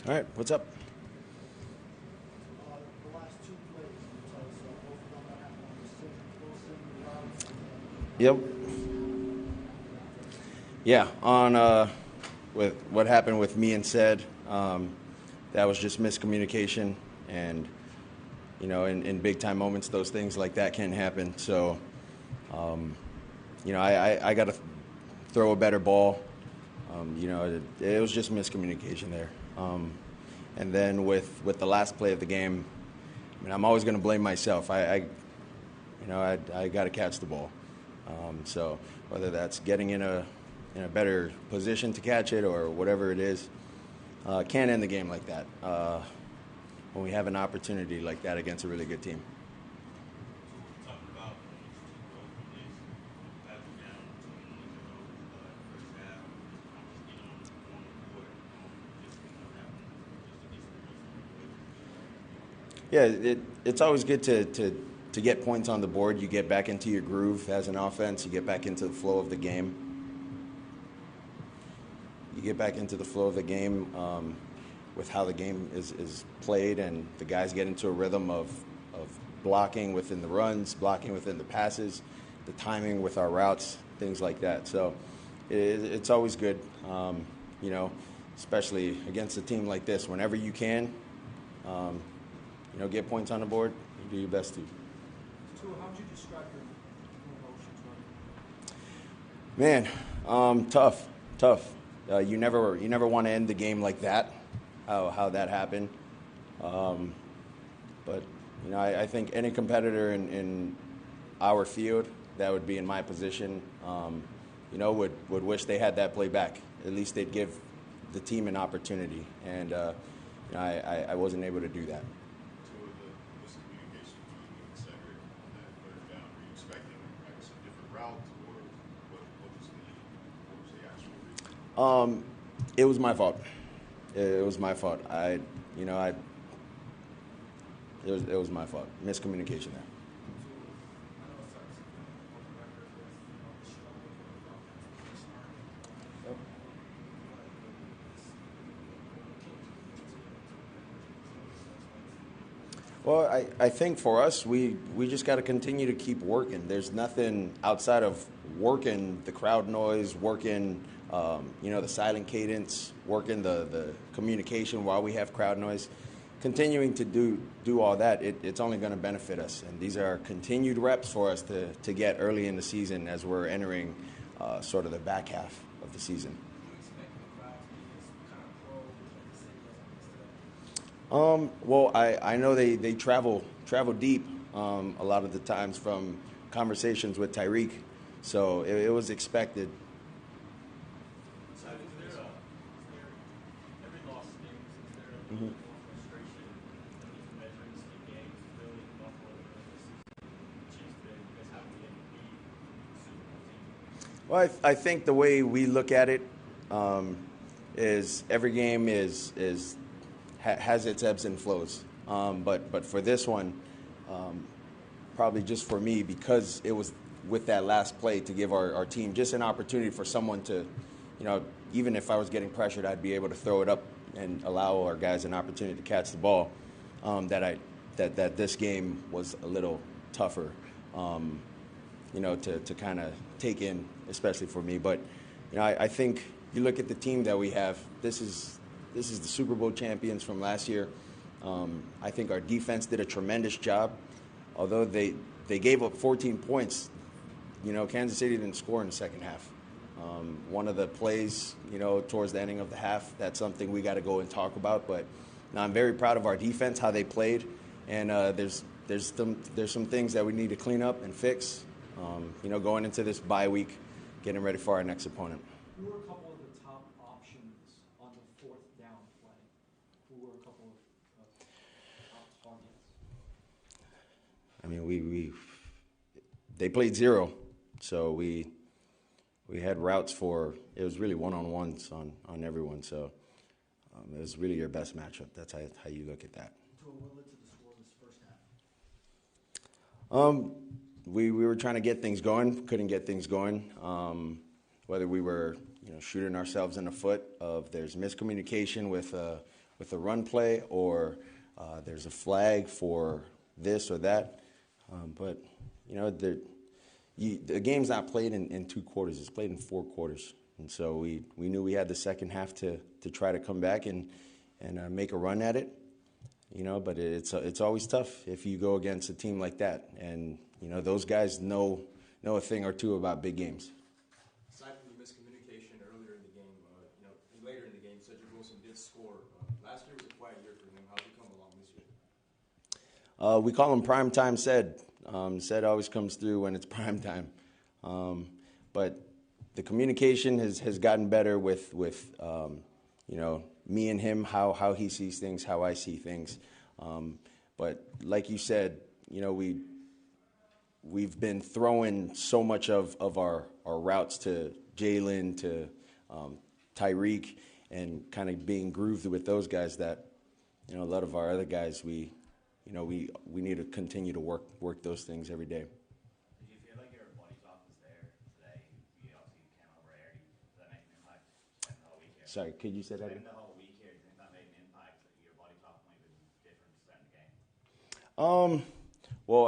All right, what's up? The last two plays, can you tell us both of them what happened on the decision, Wilson, the routes, Yep. Yeah, on with what happened with me and said, that was just miscommunication, and in big time moments, those things like that can happen. So, I got to throw a better ball. It was just miscommunication there. And then with the last play of the game, I'm always going to blame myself. I got to catch the ball. So whether that's getting in a better position to catch it or whatever it is, can't end the game like that when we have an opportunity like that against a really good team. Yeah, it's always good to get points on the board. You get back into your groove as an offense. You get back into the flow of the game. With how the game is played, and the guys get into a rhythm of blocking within the runs, blocking within the passes, the timing with our routes, things like that. So it's always good, especially against a team like this. Whenever you can, get points on the board, you do your best to. Tua, how would you describe your emotions right now? Man, tough. You never want to end the game like that. How that happened, but I think any competitor in our field that would be in my position, would wish they had that play back. At least they'd give the team an opportunity, and I wasn't able to do that. It was my fault. It was my fault. It was my fault. Miscommunication there. Well, I think for us, we just got to continue to keep working. There's nothing outside of working the crowd noise, working the silent cadence, working the communication while we have crowd noise. Continuing to do all that, it's only going to benefit us. And these are continued reps for us to get early in the season as we're entering sort of the back half of the season. Well, I know they travel deep a lot of the times from conversations with Tyreek, so it was expected. Well, I think the way we look at it is every game has its ebbs and flows. But for this one, probably just for me, because it was with that last play to give our team just an opportunity for someone to, even if I was getting pressured, I'd be able to throw it up and allow our guys an opportunity to catch the ball. That this game was a little tougher, to kind of take in, especially for me. But I think you look at the team that we have. This is the Super Bowl champions from last year. I think our defense did a tremendous job. Although they gave up 14 points, Kansas City didn't score in the second half. One of the plays, towards the ending of the half, that's something we got to go and talk about. But I'm very proud of our defense, how they played, and there's some things that we need to clean up and fix. Going into this bye week, getting ready for our next opponent. Who were a couple of the top options on the fourth down play? Who were a couple of top targets? They played zero, so we had routes for, it was really one-on-ones on everyone. So it was really your best matchup. That's how you look at that. What led to the score this first half? We were trying to get things going, couldn't get things going. Whether we were shooting ourselves in the foot of there's miscommunication with with a run play, or there's a flag for this or that. But the game's not played in 2 quarters; it's played in 4 quarters. And so we knew we had the second half to try to come back and make a run at it. But it's always tough if you go against a team like that, and those guys know a thing or two about big games. Aside from the miscommunication earlier in the game, later in the game, Cedric Wilson did score. Last year was a quiet year for him. How's he come along this year? We call him prime time Ced. Ced always comes through when it's prime time. But the communication has gotten better with me and him, how he sees things, how I see things. But like you said, we've been throwing so much of our routes to Jalen, to Tyreek, and kind of being grooved with those guys that, a lot of our other guys, we need to continue to work those things every day. Did you feel like your body talk was there today? You obviously came over early. Does that make an impact? Spent the whole week here. Sorry, could you say that again? Spent the whole week here. Do you think that made an impact? That your body talk might have been different starting the game? Well,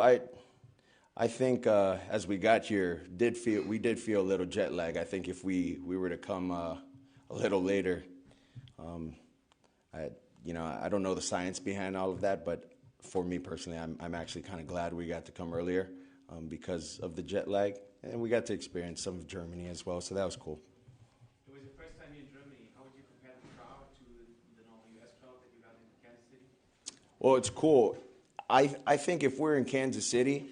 I think as we got here, we did feel a little jet lag. I think if we were to come a little later, I don't know the science behind all of that, but for me personally, I'm actually kind of glad we got to come earlier because of the jet lag, and we got to experience some of Germany as well, so that was cool. It was your first time in Germany. How would you compare the crowd to the normal U.S. crowd that you got in Kansas City? Well, it's cool. I think if we're in Kansas City,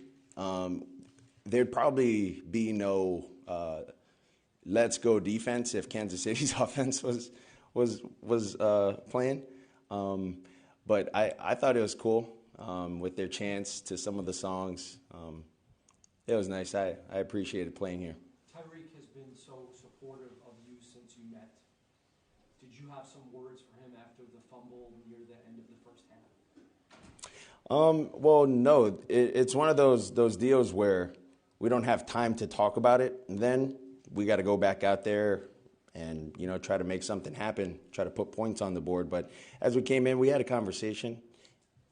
there'd probably be no let's go defense if Kansas City's offense was playing. But I thought it was cool with their chants to some of the songs. It was nice. I appreciated playing here. Tyreek has been so supportive of you since you met. Did you have some words for him after the fumble near the end of the first half? Well, no. It's one of those deals where we don't have time to talk about it. And then we got to go back out there and try to make something happen, try to put points on the board. But as we came in, we had a conversation.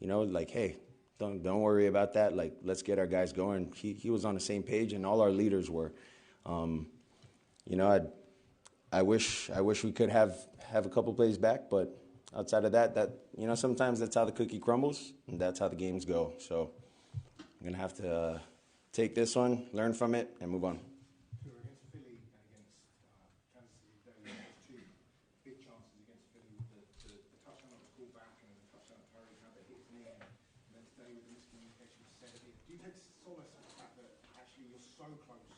Like, hey, don't worry about that. Like, let's get our guys going. He was on the same page, and all our leaders were. I wish we could have a couple plays back, but outside of that, sometimes that's how the cookie crumbles, and that's how the games go. So I'm gonna have to take this one, learn from it, and move on. Against Philly and against Kansas City, there were 2 big chances against Philly with the touchdown that was called back and the touchdown that Tyreek had that hit his knee, and then today with the miscommunication with Cedric. Do you take solace in the fact that actually you're so close to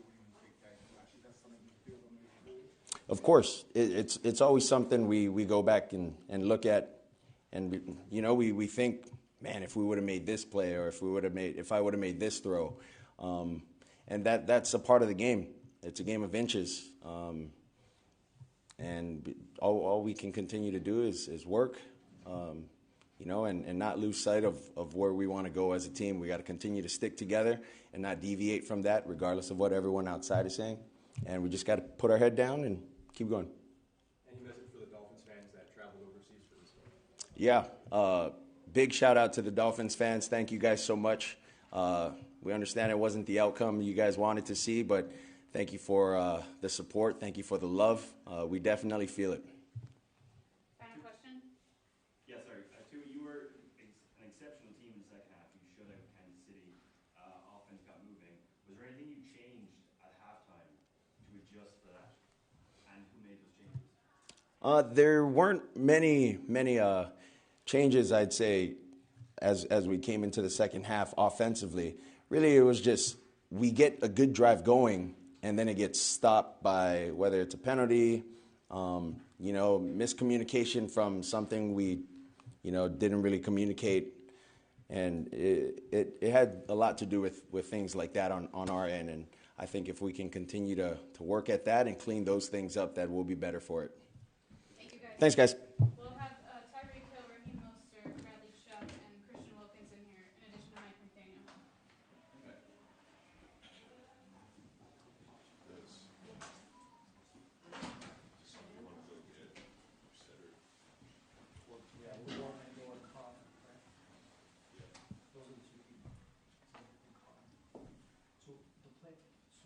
winning the big game, and actually that's something you build on moving forward? Of course, it's always something we go back and look at, and we think, man, if we would have made this play, or if I would have made this throw, and that's a part of the game. It's a game of inches, and all we can continue to do is work, and not lose sight of where we want to go as a team. We got to continue to stick together and not deviate from that, regardless of what everyone outside is saying. And we just got to put our head down and keep going. Any message for the Dolphins fans that traveled overseas for this game? Yeah, big shout out to the Dolphins fans. Thank you guys so much. We understand it wasn't the outcome you guys wanted to see, but thank you for the support. Thank you for the love. We definitely feel it. Final question? Yes, sir. You were an exceptional team in the second half. You shut out Kansas City. Offense got moving. Was there anything you changed at halftime to adjust for that? And who made those changes? There weren't many changes, I'd say, as we came into the second half offensively. Really, it was just we get a good drive going, and then it gets stopped by whether it's a penalty, miscommunication from something we, didn't really communicate. And it had a lot to do with things like that on our end. And I think if we can continue to work at that and clean those things up, that we'll be better for it. Thank you, guys. Thanks, guys.